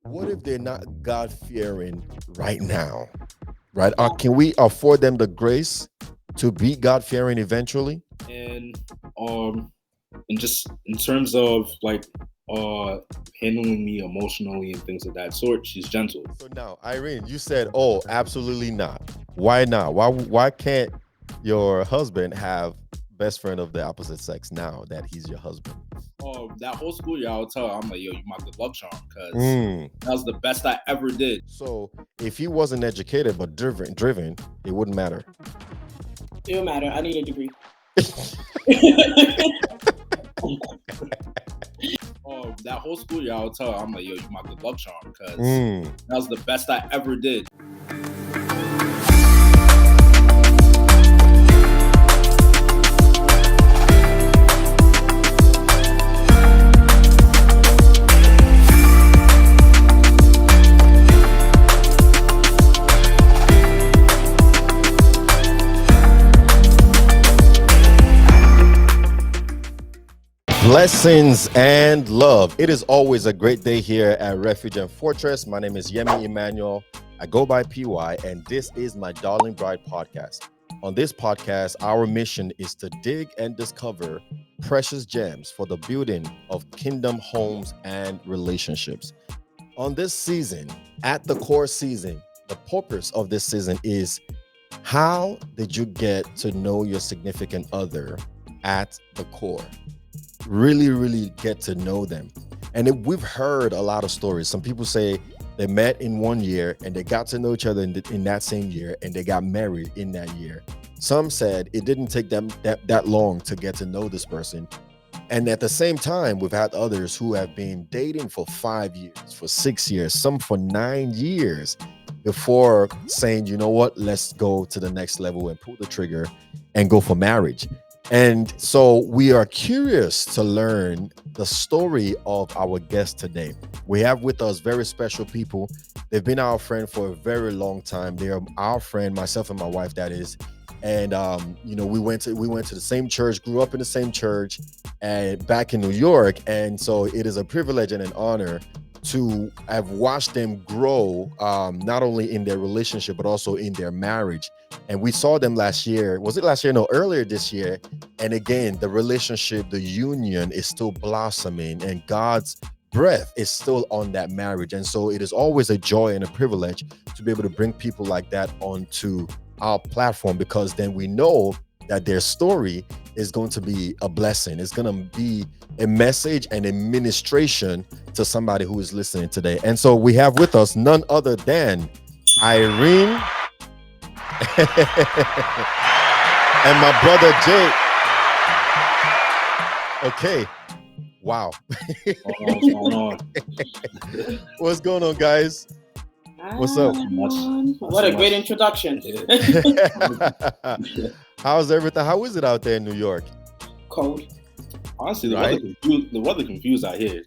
What if they're not God fearing right now? Right? Can we afford them the grace to be God fearing eventually? And um and just in terms of like uh handling me emotionally and things of that sort, she's gentle. So now, Irene, you said, "Oh, absolutely not." Why not? Why can't your husband have best friend of the opposite sex now that he's your husband? That whole school year, I'll tell her, I'm like, yo, you my good luck charm, because Mm. that was the best I ever did. So if he wasn't educated but driven, it wouldn't matter. It don't matter. I need a degree. That whole school year, I'll tell her, I'm like, yo, you my good luck charm, because Mm. that was the best I ever did. Blessings and love. It is always a great day here at Refuge and Fortress. My name is Yemi Emmanuel. I go by PY, and this is my Darling Bride podcast. On this podcast, our mission is to dig and discover precious gems for the building of kingdom homes and relationships. On this season, at the core season, the purpose of this season is how did you get to know your significant other at the core? Really get to know them. And we've heard a lot of stories. Some people say they met in 1 year and they got to know each other in that same year and they got married in that year. Some said it didn't take them that long to get to know this person. And at the same time, we've had others who have been dating for 5 years, for 6 years, some for 9 years before saying, you know what, let's go to the next level and pull the trigger and go for marriage. And so we are curious to learn the story of our guest today. We have with us very special people. They've been our friend for a very long time. They are our friend, myself and my wife, that is. And we went to the same church, grew up in the same church, and back in New York. And so it is a privilege and an honor to have watched them grow, not only in their relationship but also in their marriage. And we saw them last year. Was it last year? No, earlier this year. And again, the relationship, the union is still blossoming, and God's breath is still on that marriage. And so it is always a joy and a privilege to be able to bring people like that onto our platform, because then we know that their story is going to be a blessing. It's going to be a message and a ministration to somebody who is listening today. And so we have with us none other than Irene and my brother Jay. Okay. Wow. What's going on? What's going on, guys? What's up? What a great introduction. How's everything? How is it out there in New York? Cold. Honestly, Right? the weather confused out here.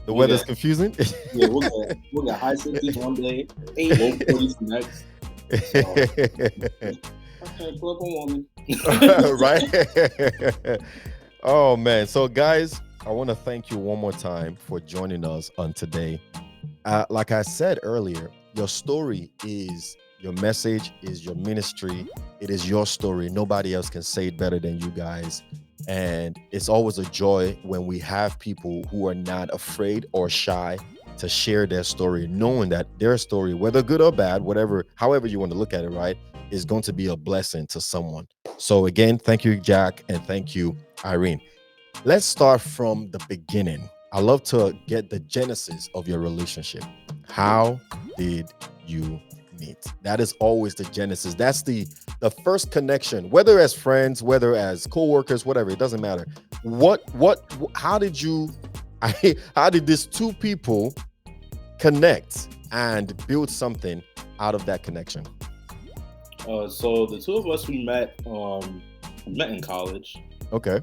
The weather's confusing. Yeah, we'll get high 60s one day, low 40s the next. Okay, global warming. Right? Oh man. So guys, I want to thank you one more time for joining us on today. Like I said earlier, your story is your message, is your ministry. It is your story. Nobody else can say it better than you guys. And it's always a joy when we have people who are not afraid or shy to share their story, knowing that their story, whether good or bad, whatever, however you want to look at it, right, is going to be a blessing to someone. So again, thank you, Jack, and thank you, Irene. Let's start from the beginning. I love to get the genesis of your relationship. How did you meet? That is always the genesis. That's the first connection, whether as friends, whether as co-workers, whatever, it doesn't matter. How did you how did these two people connect and build something out of that connection? So the two of us, we met in college, Okay.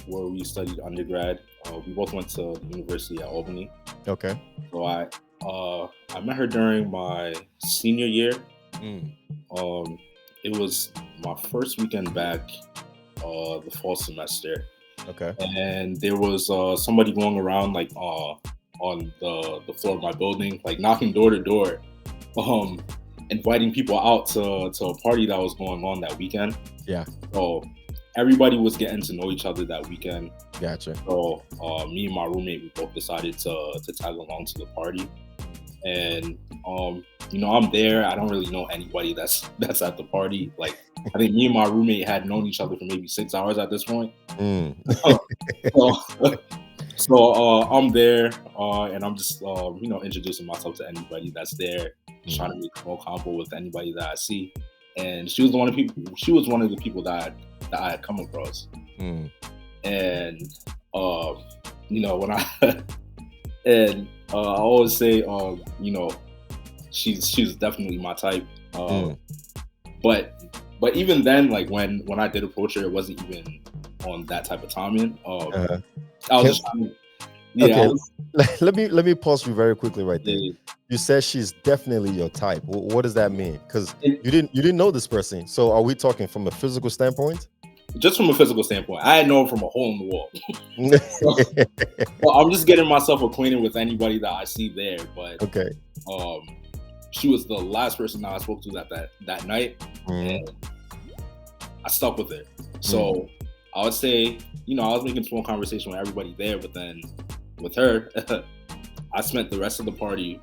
where we studied undergrad. We both went to the University at Albany. Okay. So I met her during my senior year. Mm. Um, it was my first weekend back, the fall semester, Okay. and there was somebody going around like the floor of my building, like knocking door to door, inviting people out to a party that was going on that weekend. Yeah. So everybody was getting to know each other that weekend. Gotcha. So me and my roommate, we both decided to tag along to the party. And I'm there. I don't really know anybody that's at the party. Like, I think me and my roommate had known each other for maybe 6 hours at this point. So I'm there, and I'm just introducing myself to anybody that's there, trying to make small combo with anybody that I see. And she was one of the people that I had come across. And when I always say, she's definitely my type. But even then, like when I did approach her, it wasn't even on that type of timing. I was just trying to, okay. Let me pause you very quickly right there. Yeah. You said she's definitely your type. What does that mean? Because you didn't know this person. So are we talking from a physical standpoint? Just from a physical standpoint, I had known from a hole in the wall. So I'm just getting myself acquainted with anybody that I see there. But okay, she was the last person that I spoke to that night, and I stuck with her. So I would say, I was making small conversation with everybody there, but then with her, I spent the rest of the party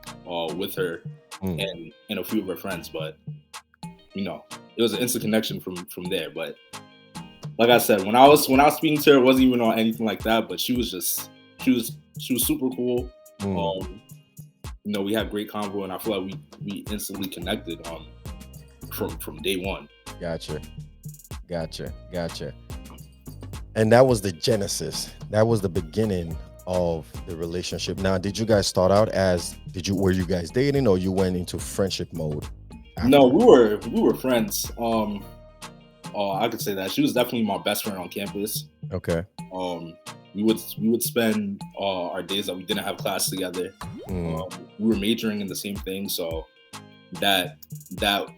with her and a few of her friends. But it was an instant connection from there. But like I said, when I was speaking to her, it wasn't even on anything like that. But she was super cool. We had great convo, and I feel like we instantly connected from day one. Gotcha. And that was the genesis. That was the beginning of the relationship. Now, did you guys start out were you guys dating, or you went into friendship mode after? No, we were friends. I could say that she was definitely my best friend on campus. Okay. We would spend our days that we didn't have class together. We were majoring in the same thing, so that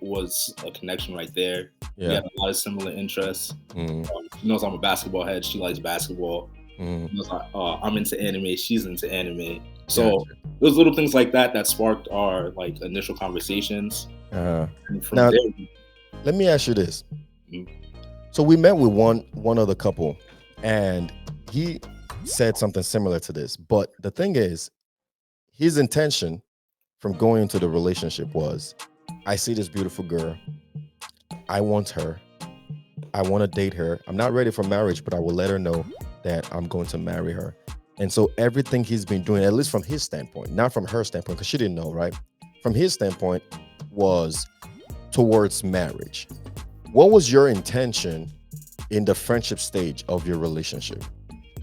was a connection right there. Yeah. We had a lot of similar interests. She knows I'm a basketball head. She likes basketball. She knows I'm into anime. She's into anime. So Gotcha. It was little things like that sparked our initial conversations. And from now, there, let me ask you this. So we met with one other couple, and he said something similar to this. But the thing is, his intention from going into the relationship was, I see this beautiful girl. I want her. I want to date her. I'm not ready for marriage, but I will let her know that I'm going to marry her. And so everything he's been doing, at least from his standpoint, not from her standpoint, because she didn't know, right? From his standpoint, was towards marriage. What was your intention in the friendship stage of your relationship,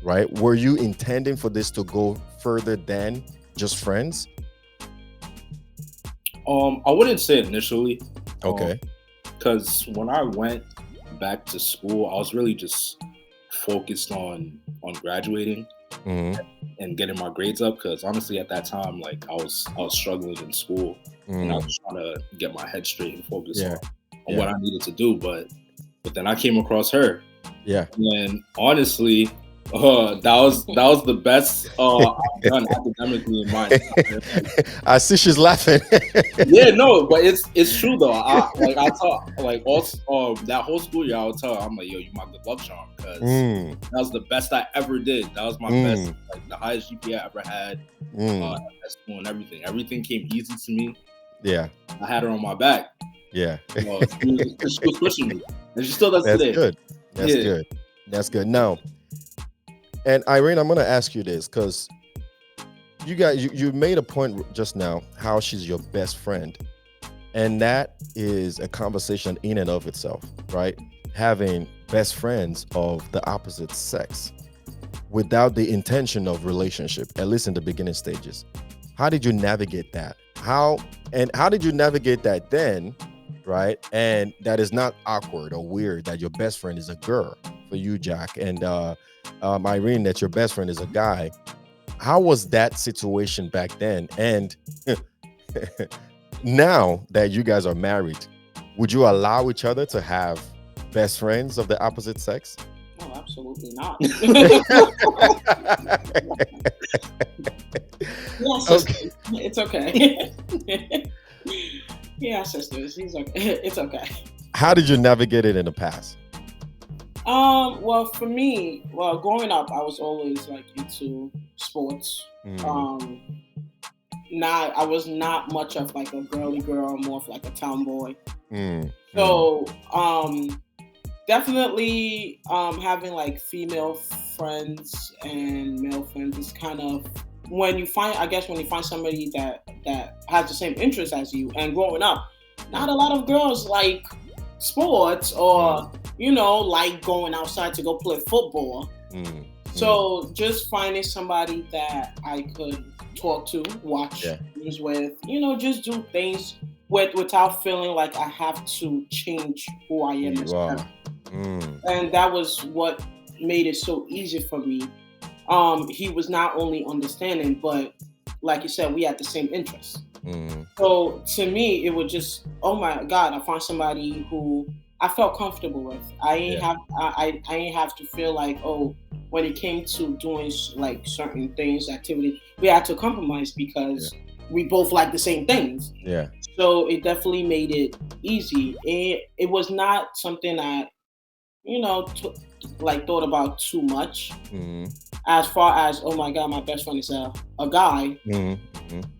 right? Were you intending for this to go further than just friends? I wouldn't say initially. Okay. Because when I went back to school, I was really just focused on graduating and getting my grades up. Because honestly, at that time, I was struggling in school, and I was trying to get my head straight and focus on what I needed to do. But then I came across her. Yeah. And honestly, that was the best I've done academically in my life. I see she's laughing. Yeah, no, but it's true though. I tell that whole school year, I would tell her, I'm like, yo, you my good luck charm, because that was the best I ever did. That was my best, the highest GPA I ever had at school and everything. Everything came easy to me. Yeah, I had her on my back. Yeah, she was pushing me, and she still does today. That's good. That's good. Now, and Irene, I'm going to ask you this, because you made a point just now how she's your best friend, and that is a conversation in and of itself, right? Having best friends of the opposite sex without the intention of relationship, at least in the beginning stages. How did you navigate that? How did you navigate that then, right? And that is not awkward or weird that your best friend is a girl for you, Jack, and Irene, that your best friend is a guy. How was that situation back then? And now that you guys are married, would you allow each other to have best friends of the opposite sex? No, absolutely not. Yeah, sisters. It's okay. Yeah, sisters. He's okay. It's okay. How did you navigate it in the past? Well, for me, growing up, I was always like into sports. Mm, I was not much of like a girly girl, more of like a tomboy. mm, So, definitely, having like female friends and male friends is kind of when you find, I guess, when you find somebody that has the same interests as you. And growing up, not a lot of girls like sports or like going outside to go play football. So just finding somebody that I could talk to, watch things with, just do things without feeling like I have to change who I am as a person. And that was what made it so easy for me. He was not only understanding, but like you said, we had the same interests. So to me, it was just, oh my God, I found somebody who I felt comfortable with. I ain't have to feel like, oh, when it came to doing like certain things, activity, we had to compromise because we both like the same things. Yeah. So it definitely made it easy. It was not something I, thought about too much. As far as, oh my God, my best friend is a guy,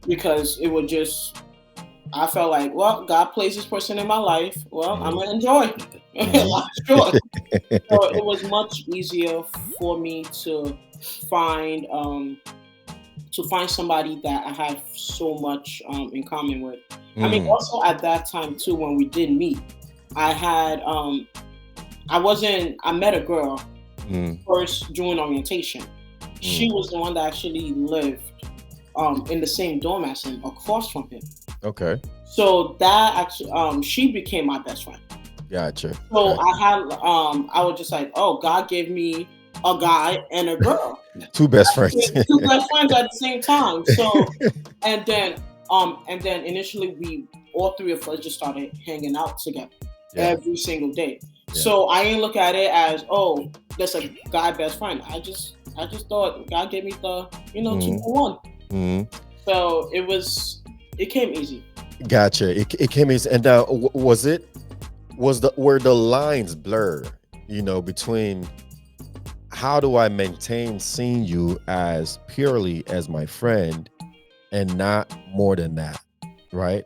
because it would just, I felt like, well, God placed this person in my life. Well, I'm gonna enjoy life's short. So it was much easier for me to find somebody that I have so much in common with. I mean, also at that time too, when we did meet, I had I met a girl first during orientation. She was the one that actually lived in the same dorm as him, across from him. Okay. So that actually, she became my best friend. Gotcha. So I was just like, oh, God gave me a guy and a girl. Two best friends. Two best friends at the same time. So, and then initially we, all three of us just started hanging out together every single day. Yeah. So I didn't look at it as, oh, that's a guy best friend. I just thought God gave me the, 2 for 1. So it came easy. Gotcha. It came easy. And were the lines blur, between how do I maintain seeing you as purely as my friend and not more than that, right?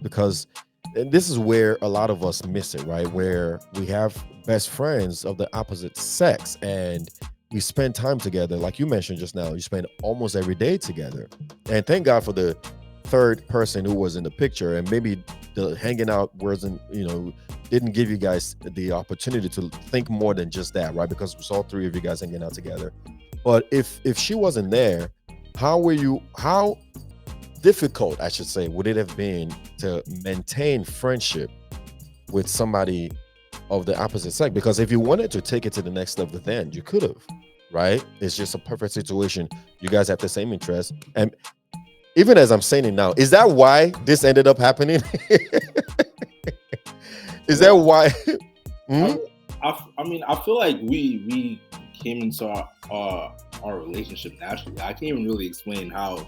Because this is where a lot of us miss it, right? Where we have best friends of the opposite sex and we spend time together. Like you mentioned just now, you spend almost every day together. And thank God for the third person who was in the picture, and maybe the hanging out wasn't, didn't give you guys the opportunity to think more than just that, right? Because it was all three of you guys hanging out together. But if she wasn't there, how difficult, I should say, would it have been to maintain friendship with somebody of the opposite sex? Because if you wanted to take it to the next level, then you could have, right? It's just a perfect situation. You guys have the same interests. And even as I'm saying it now, is that why this ended up happening? Is that why? I mean, I feel like we came into our relationship naturally. I can't even really explain how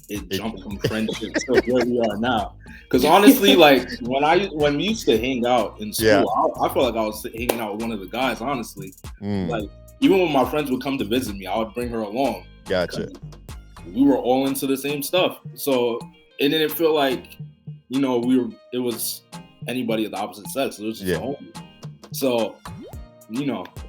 it jumped from friendship to where we are now. Because honestly, like when we used to hang out in school, I felt like I was hanging out with one of the guys. Honestly, like even when my friends would come to visit me, I would bring her along. Gotcha. We were all into the same stuff, so it didn't feel like it was anybody of the opposite sex. It was just a homie. So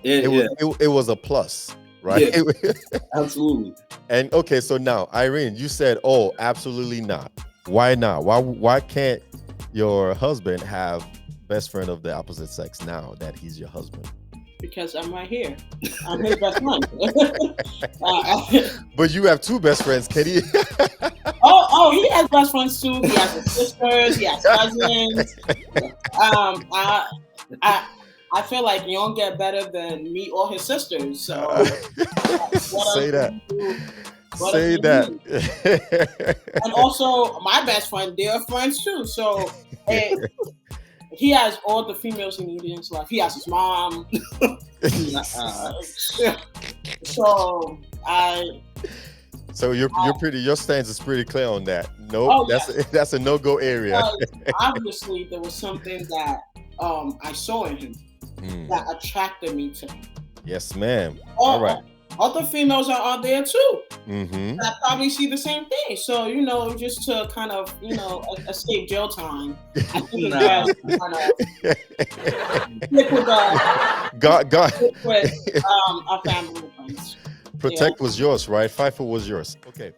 it was a plus, right? Yeah, absolutely. And okay, so now Irene, you said, oh, absolutely not. Why not? Why can't your husband have best friend of the opposite sex now that he's your husband? Because I'm right here. I'm his best friend. But you have two best friends, Katie. Oh, he has best friends too. He has his sisters. He has cousins. I feel like you don't get better than me or his sisters. So say that. Say that. And also, my best friend, they're friends too. So he has all the females he needs in his life. He has his mom. So your stance is pretty clear on that. Nope, Oh that's a no-go area. because obviously there was something that I saw in him that attracted me to him. Yes, ma'am. All right. Other females are out there too Mm-hmm. that probably see the same thing. So, just to kind of, escape jail time, I think it's best to kind of stick with God. our family and friends. Protect was yours, right? 5 foot was yours. Okay.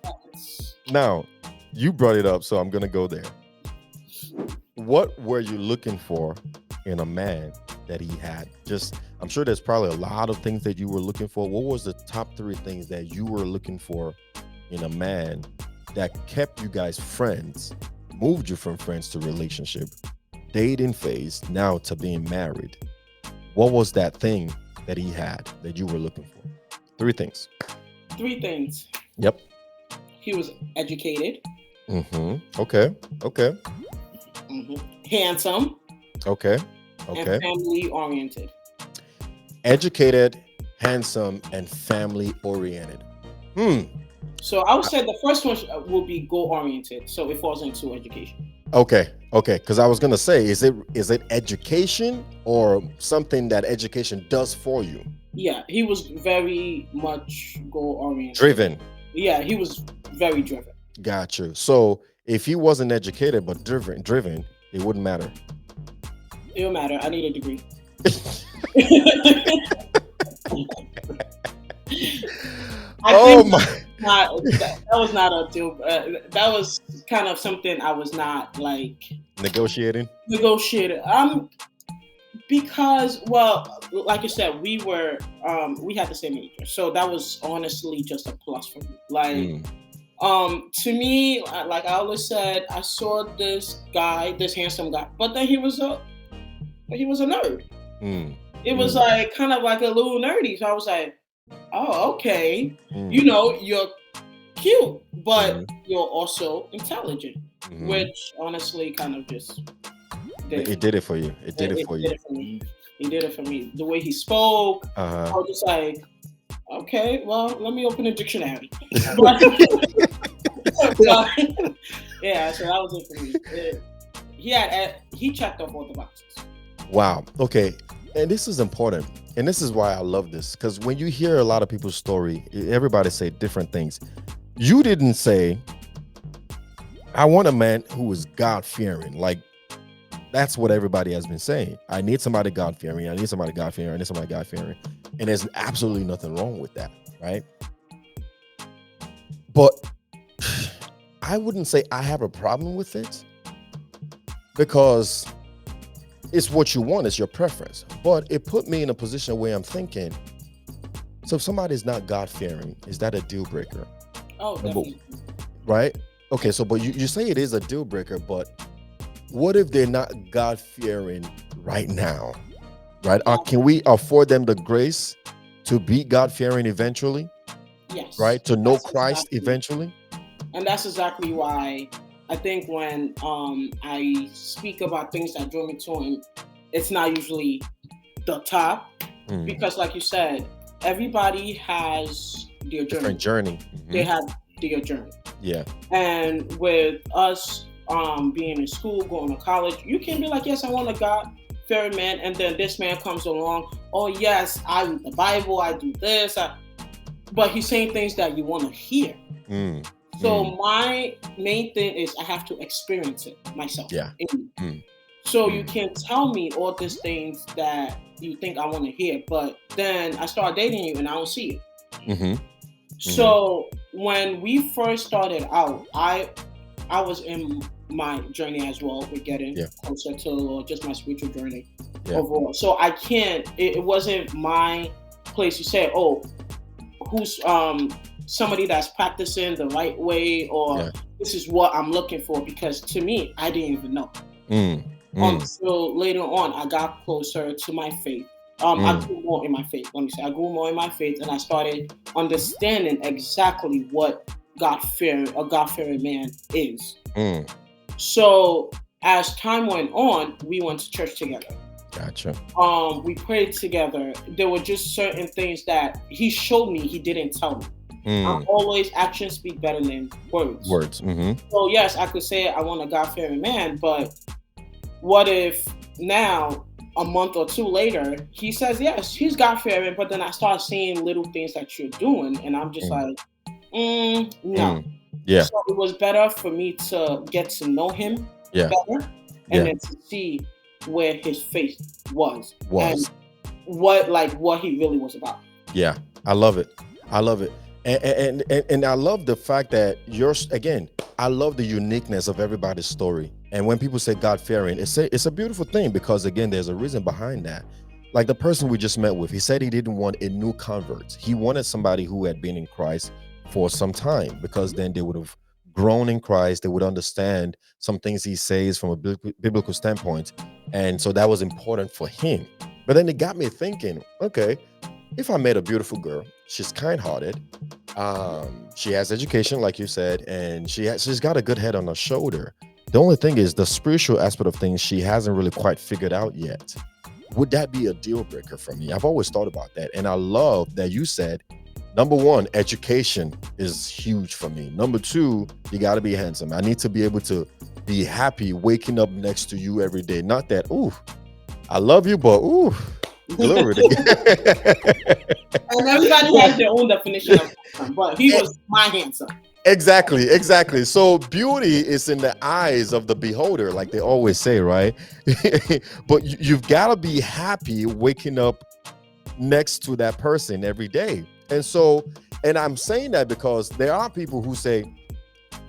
Now, you brought it up, so I'm gonna go there. What were you looking for in a man that he had? I'm sure there's probably a lot of things that you were looking for. What was the top 3 things that you were looking for in a man that kept you guys friends, moved you from friends to relationship, dating phase, now to being married? What was that thing that he had that you were looking for? 3 things. 3 things. Yep. He was educated. Mm-hmm. Okay. Mm-hmm. Handsome. Okay. And family oriented. Educated, handsome, and family oriented. So I would say the first one will be goal oriented. So it falls into education. Okay. Because I was gonna say, is it education or something that education does for you? Yeah, he was very much goal oriented. Driven. Yeah, he was very driven. Got you. So if he wasn't educated but driven, it wouldn't matter. It don't matter. I need a degree. That was not a deal. That was kind of something I was not like negotiating. Because, well, like you said, we had the same age, so that was honestly just a plus for me. Like, to me, like I always said, I saw this handsome guy, but then he was a nerd. It was like kind of like a little nerdy. So I was like, oh, okay. You're cute, but you're also intelligent, which honestly kind of just did it for you. It did it for me. He did it for me. The way he spoke, I was just like, okay, well, let me open a dictionary. Yeah, so that was it for me. He checked off all the boxes. Wow. Okay. And this is important. And this is why I love this. Because when you hear a lot of people's story, everybody say different things. You didn't say, I want a man who is God-fearing. Like, that's what everybody has been saying. I need somebody God-fearing. I need somebody God-fearing. I need somebody God-fearing. And there's absolutely nothing wrong with that, right? But I wouldn't say I have a problem with it, because it's what you want, it's your preference. But it put me in a position where I'm thinking, so if somebody's not God-fearing, is that a deal breaker? Oh, definitely. Right? Okay, so but you say it is a deal breaker, but what if they're not God-fearing right now? Right? Can we afford them the grace to be God-fearing eventually? Yes. Right? To know Christ eventually? And that's exactly why I think when I speak about things that drew me to him, it's not usually the top, because like you said, everybody has their journey. Different journey. They have their journey. Yeah. And with us being in school, going to college, you can be like, yes, I want a God-fearing man, and then this man comes along, oh yes, I read the Bible, I do this, but he's saying things that you want to hear. So my main thing is I have to experience it myself. Yeah. So you can tell me all these things that you think I want to hear, but then I start dating you and I don't see it. So when we first started out, I was in my journey as well with getting closer to the Lord, just my spiritual journey overall. So I can't, it wasn't my place to say, oh, who's somebody that's practicing the right way, or this is what I'm looking for, because to me, I didn't even know. Until later on, I got closer to my faith. I grew more in my faith. Let me say, I grew more in my faith, and I started understanding exactly what a God-fearing man is. So as time went on, we went to church together. Gotcha. We prayed together. There were just certain things that he showed me, he didn't tell me. I'm always actions speak better than words. Words. So yes, I could say I want a God-fearing man, but what if now, a month or two later, he says yes, he's God-fearing, but then I start seeing little things that you're doing, and I'm just like, no. Yeah. So it was better for me to get to know him better, and then to see where his faith was. And what he really was about. Yeah, I love it. I love it. And I love the fact that I love the uniqueness of everybody's story. And when people say God fearing, it's a beautiful thing, because again, there's a reason behind that. Like the person we just met with, he said he didn't want a new convert. He wanted somebody who had been in Christ for some time, because then they would have grown in Christ. They would understand some things he says from a biblical standpoint. And so that was important for him. But then it got me thinking, okay, if I met a beautiful girl, she's kind-hearted, she has education, like you said, and she's got a good head on her shoulder. The only thing is the spiritual aspect of things she hasn't really quite figured out yet. Would that be a deal breaker for me? I've always thought about that. And I love that you said, number one, education is huge for me. Number two, you got to be handsome. I need to be able to be happy waking up next to you every day. Not that, ooh, I love you, but ooh, glory to God. And everybody has their own definition of handsome, but he was my handsome. Exactly. So beauty is in the eyes of the beholder, like they always say, right? But you've got to be happy waking up next to that person every day. And I'm saying that because there are people who say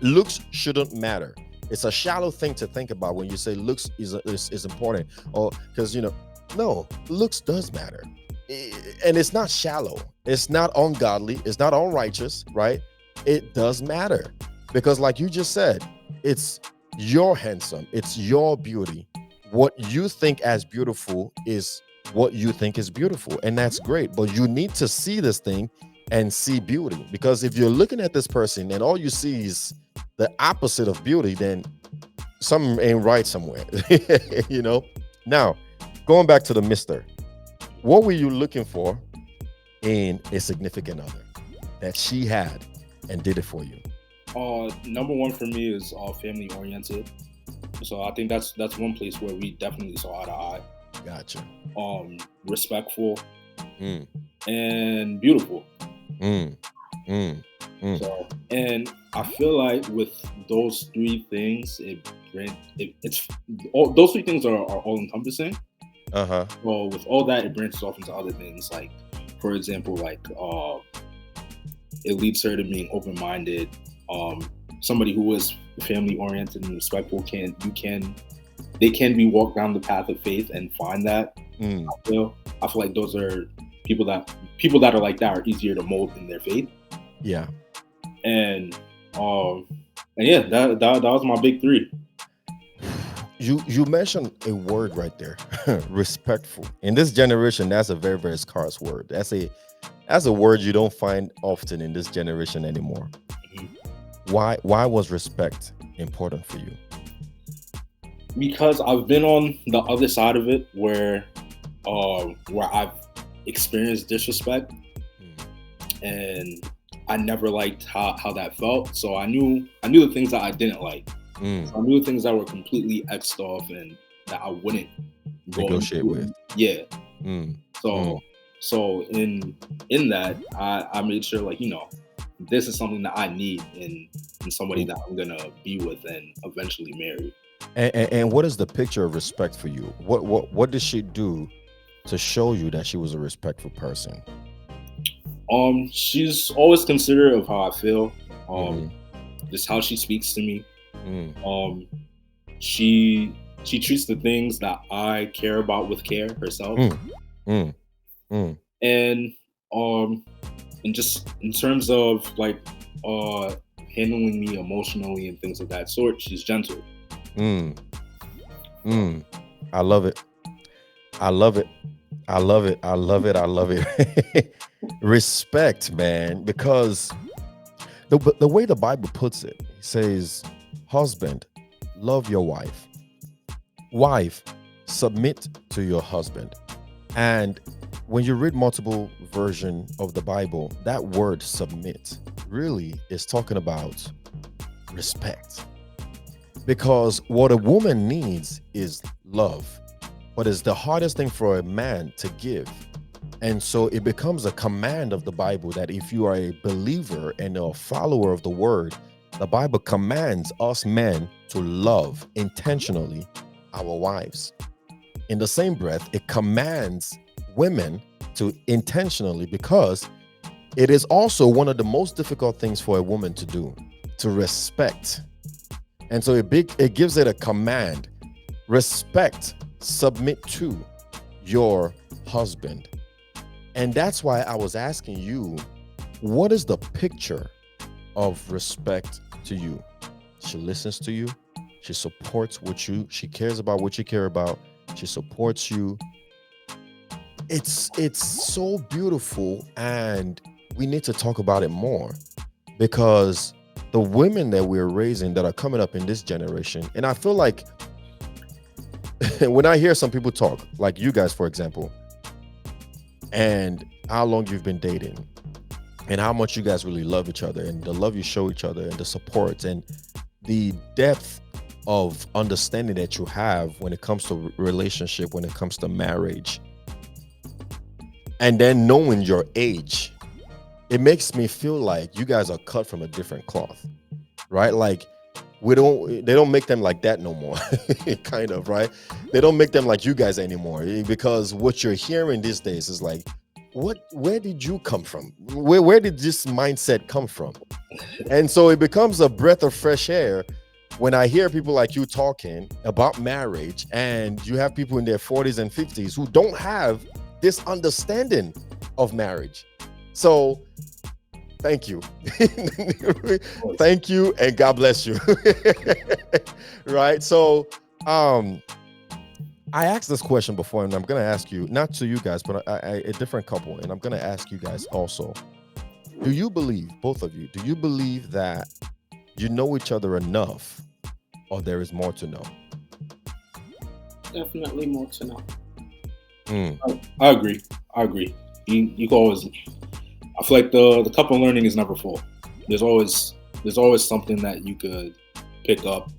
looks shouldn't matter. It's a shallow thing to think about when you say looks is important, or because no, looks does matter. And it's not shallow, it's not ungodly, it's not unrighteous, right? It does matter, because like you just said, it's your handsome, it's your beauty. What you think as beautiful is what you think is beautiful, and that's great. But you need to see this thing and see beauty, because if you're looking at this person and all you see is the opposite of beauty, then something ain't right somewhere. Now, going back to the mister, what were you looking for in a significant other that she had and did it for you? Number one for me is family oriented. So I think that's one place where we definitely saw eye to eye. Gotcha. Respectful and beautiful. So, and I feel like with those three things, those three things are all encompassing. Well, with all that, it branches off into other things. Like, for example, like it leads her to being open-minded. Somebody who is family-oriented and respectful they can be walked down the path of faith and find that. I feel like those are people that are like that are easier to mold in their faith. Yeah. And yeah, that was my big three. You mentioned a word right there, respectful. In this generation, that's a very, very scarce word. That's a word you don't find often in this generation anymore. Why was respect important for you? Because I've been on the other side of it, where I've experienced disrespect, and I never liked how that felt. So I knew the things that I didn't like. So I knew the things that were completely X'd off and that I wouldn't negotiate with. Yeah. So in that, I made sure, like, this is something that I need in somebody that I'm gonna be with and eventually marry. And what is the picture of respect for you? What did she do to show you that she was a respectful person? She's always considerate of how I feel. Just how she speaks to me. She treats the things that I care about with care herself. And just in terms of like handling me emotionally and things of that sort, she's gentle. I love it. Respect, man, because the way the Bible puts it, it says, husband, love your wife. Wife, submit to your husband. And when you read multiple versions of the Bible, that word submit really is talking about respect. Because what a woman needs is love, but it's the hardest thing for a man to give. And so it becomes a command of the Bible that if you are a believer and a follower of the word, the Bible commands us men to love intentionally our wives. In the same breath, it commands women to intentionally, because it is also one of the most difficult things for a woman to do, to respect. And so it gives it a command: respect, submit to your husband. And that's why I was asking you, what is the picture of respect to you? She listens to you. She supports what you, she cares about what you care about. She supports you. It's so beautiful, and we need to talk about it more, because the women that we're raising that are coming up in this generation, and I feel like when I hear some people talk, like you guys, for example, and how long you've been dating and how much you guys really love each other and the love you show each other and the support and the depth of understanding that you have when it comes to relationship, when it comes to marriage, and then knowing your age, it makes me feel like you guys are cut from a different cloth, right? Like they don't make them like that no more. Kind of, right? They don't make them like you guys anymore, because what you're hearing these days is like, where did you come from? Where did this mindset come from? And so it becomes a breath of fresh air when I hear people like you talking about marriage, and you have people in their 40s and 50s who don't have this understanding of marriage. So thank you. Thank you, and God bless you. Right? So I asked this question before, and I'm going to ask you, not to you guys, but a different couple, and I'm going to ask you guys also. Do you believe, both of you, do you believe that you know each other enough, or there is more to know? Definitely more to know. I agree. You can always, I feel like the cup of learning is never full. There's always something that you could pick up,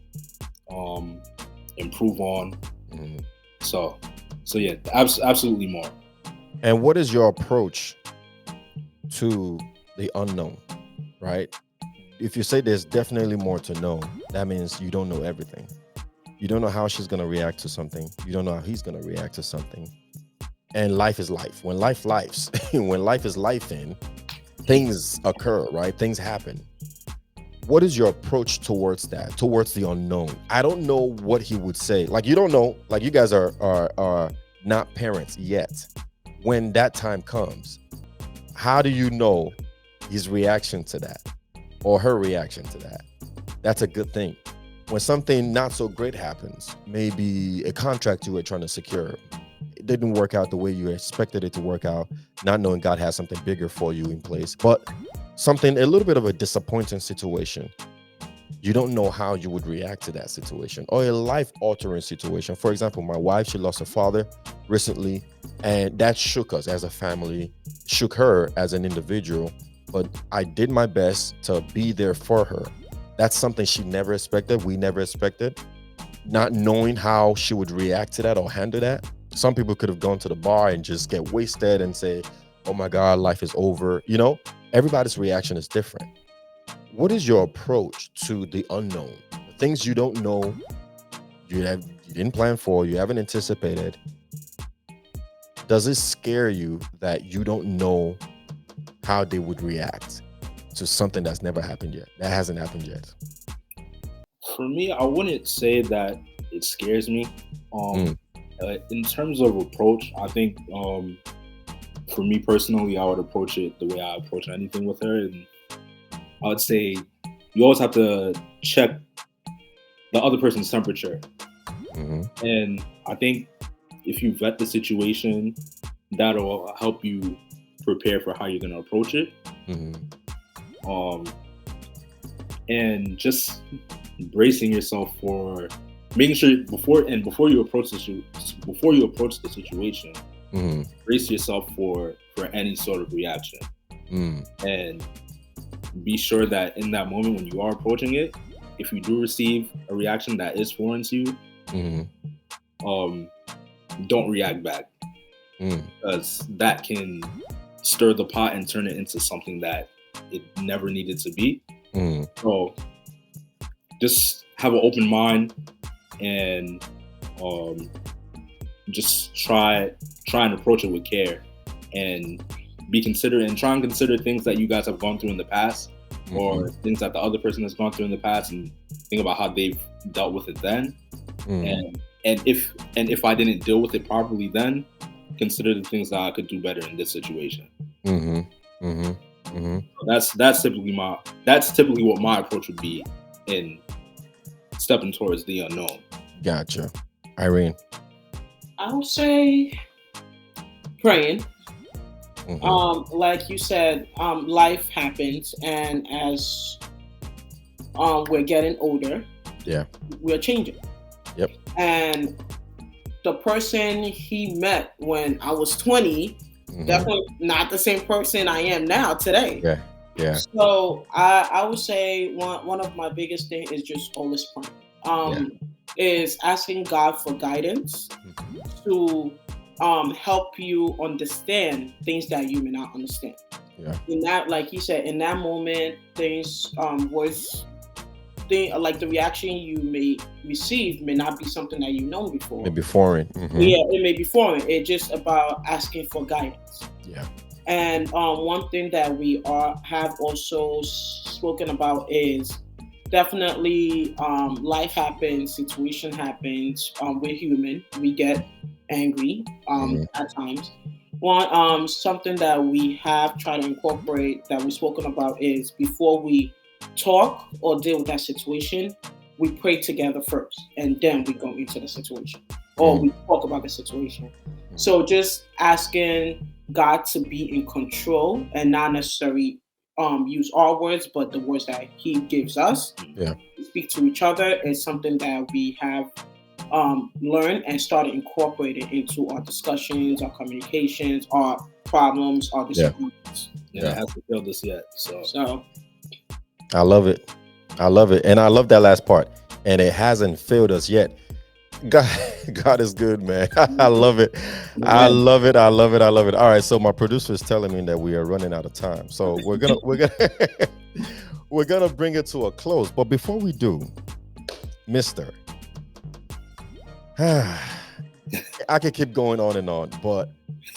improve on. So yeah, absolutely more. And what is your approach to the unknown, right? If you say there's definitely more to know, that means you don't know everything. You don't know how she's going to react to something. You don't know how he's going to react to something. And life is life. When life lives, when life is life in, things occur, right? Things happen. What is your approach towards that, towards the unknown? I don't know what he would say. Like, you don't know, like you guys are not parents yet. When that time comes, how do you know his reaction to that or her reaction to that? That's a good thing. When something not so great happens, maybe a contract you were trying to secure, it didn't work out the way you expected it to work out, not knowing God has something bigger for you in place, but something, a little bit of a disappointing situation. You don't know how you would react to that situation, or a life-altering situation. For example, my wife, she lost her father recently, and that shook us as a family, shook her as an individual, but I did my best to be there for her. That's something she never expected, we never expected, not knowing how she would react to that or handle that. Some people could have gone to the bar and just get wasted and say, oh my God, life is over. You know, everybody's reaction is different. What is your approach to the unknown? The things you don't know, you didn't plan for, you haven't anticipated. Does it scare you that you don't know how they would react to something that's never happened yet, that hasn't happened yet? For me, I wouldn't say that it scares me. In terms of approach, I think for me personally, I would approach it the way I approach anything with her. And I would say you always have to check the other person's temperature. And I think if you vet the situation, that'll help you prepare for how you're going to approach it. And just bracing yourself for making sure before you approach the situation, brace yourself for any sort of reaction. And be sure that in that moment when you are approaching it, if you do receive a reaction that is foreign to you, don't react back, because that can stir the pot and turn it into something that it never needed to be. So just have an open mind and just try and approach it with care, and be considerate, and try and consider things that you guys have gone through in the past, or things that the other person has gone through in the past, and think about how they've dealt with it then. And if I didn't deal with it properly then, consider the things that I could do better in this situation. That's typically what my approach would be in stepping towards the unknown. Gotcha. Irene? I would say praying. Like you said, life happens, and as we're getting older, we're changing. Yep. And the person he met when I was 20, definitely not the same person I am now today. Yeah. So I would say one of my biggest things is just always praying. Is asking God for guidance to help you understand things that you may not understand. In that, like you said, in that moment, things like the reaction you may receive may not be something that you've known before. Maybe foreign. Yeah, it may be foreign. It's just about asking for guidance. Yeah. And one thing that we have also spoken about is definitely life happens, situation happens. We're human. We get angry at times. Something that we have tried to incorporate that we've spoken about is before we talk or deal with that situation, we pray together first, and then we go into the situation, or we talk about the situation. So just asking God to be in control and not necessarily use our words, but the words that He gives us to speak to each other is something that we have learned and started incorporating into our discussions, our communications, our problems, our disagreements. It hasn't failed us yet. So I love it. And I love that last part. And it hasn't failed us yet. God is good, man. I love it. I love it. All right, so my producer is telling me that we are running out of time. So we're gonna we're gonna bring it to a close. But before we do, Mister, I could keep going on and on, but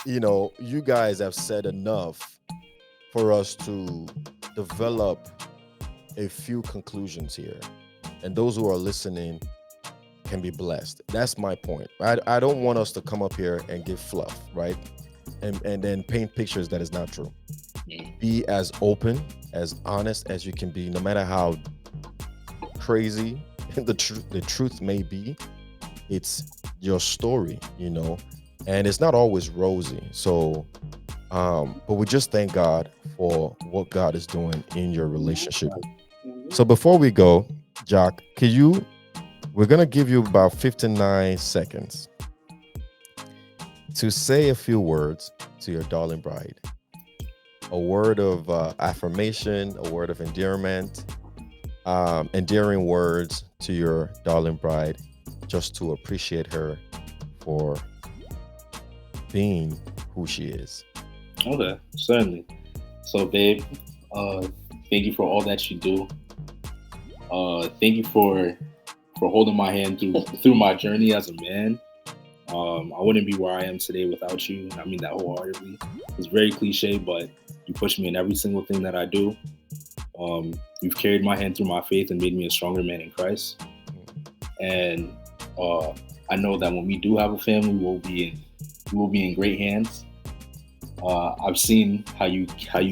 you guys have said enough for us to develop a few conclusions here, and those who are listening can be blessed. That's my point. I don't want us to come up here and give fluff, right? And then paint pictures that is not true. Be as open, as honest as you can be, no matter how crazy the truth may be. It's your story, and it's not always rosy. So, but we just thank God for what God is doing in your relationship. So before we go, Jock, we're going to give you about 59 seconds to say a few words to your darling bride. A word of affirmation, a word of endearment, endearing words to your darling bride, just to appreciate her for being who she is. Okay, certainly. So, babe, thank you for all that you do. Thank you for holding my hand through my journey as a man. I wouldn't be where I am today without you, and I mean that wholeheartedly. It's very cliche, but you push me in every single thing that I do. You've carried my hand through my faith and made me a stronger man in Christ. And I know that when we do have a family, we will be in great hands. I've seen how you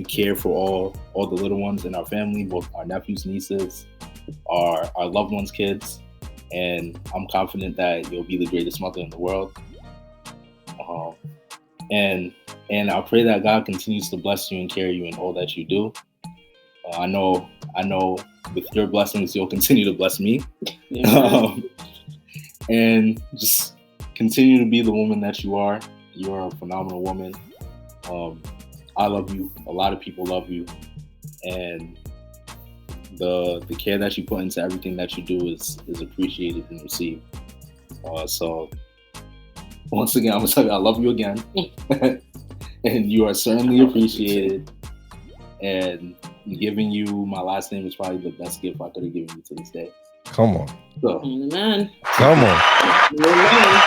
care for all the little ones in our family, both our nephews, nieces, our loved ones' kids, and I'm confident that you'll be the greatest mother in the world. And I pray that God continues to bless you and carry you in all that you do. I know with your blessings, you'll continue to bless me. And just continue to be the woman that you are. You are a phenomenal woman. I love you. A lot of people love you. And the care that you put into everything that you do is appreciated and received. So once again, I'm gonna tell you I love you again, and you are certainly appreciated. And giving you my last name is probably the best gift I could have given you to this day. Come on. So, Amen. Come on. Amen.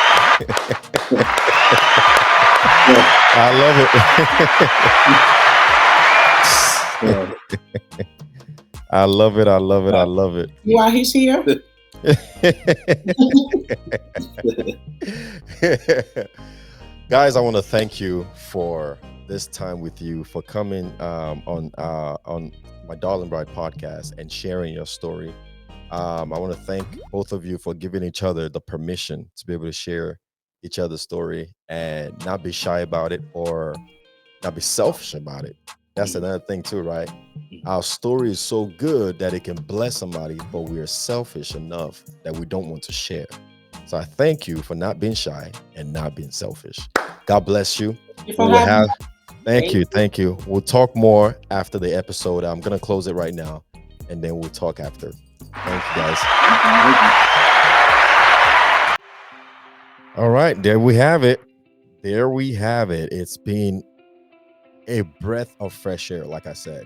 I love it. I love it. I love it. I love it. Why he's here? Guys, I want to thank you for this time with you, for coming on my Darling Bride podcast and sharing your story. I want to thank both of you for giving each other the permission to be able to share each other's story and not be shy about it or not be selfish about it. That's another thing too, right? Our story is so good that it can bless somebody, but we are selfish enough that we don't want to share. So I thank you for not being shy and not being selfish. God bless you. Thank you. We'll talk more after the episode. I'm going to close it right now, and then we'll talk after. Thank you, guys. All right, there we have it. It's been a breath of fresh air, like I said.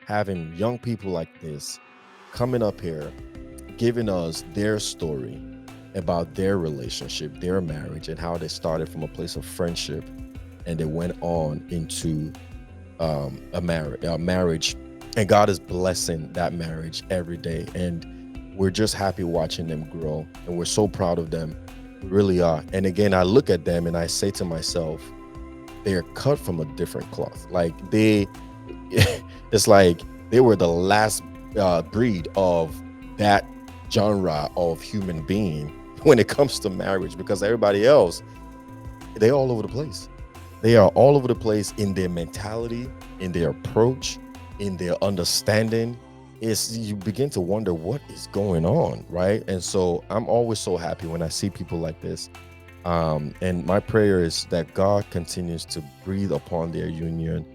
Having young people like this coming up here, giving us their story about their relationship, their marriage, and how they started from a place of friendship and they went on into a marriage, and God is blessing that marriage every day, and we're just happy watching them grow, and we're so proud of them. We really are. And again, I look at them and I say to myself, they are cut from a different cloth. Like it's like they were the last breed of that genre of human being when it comes to marriage, because everybody else, they're all over the place. They are all over the place in their mentality, in their approach, in their understanding. You begin to wonder what is going on, right? And so I'm always so happy when I see people like this. And my prayer is that God continues to breathe upon their union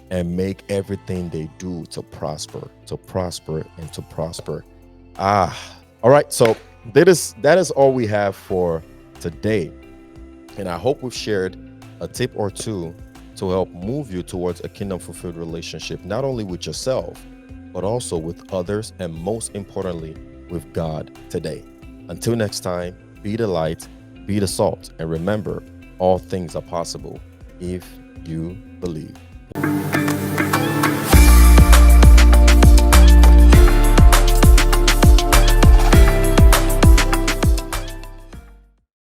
and make everything they do to prosper. All right. So that is all we have for today. And I hope we've shared a tip or two to help move you towards a kingdom fulfilled relationship, not only with yourself, but also with others, and most importantly, with God today. Until next time, be the light, be the salt, and remember, all things are possible if you believe.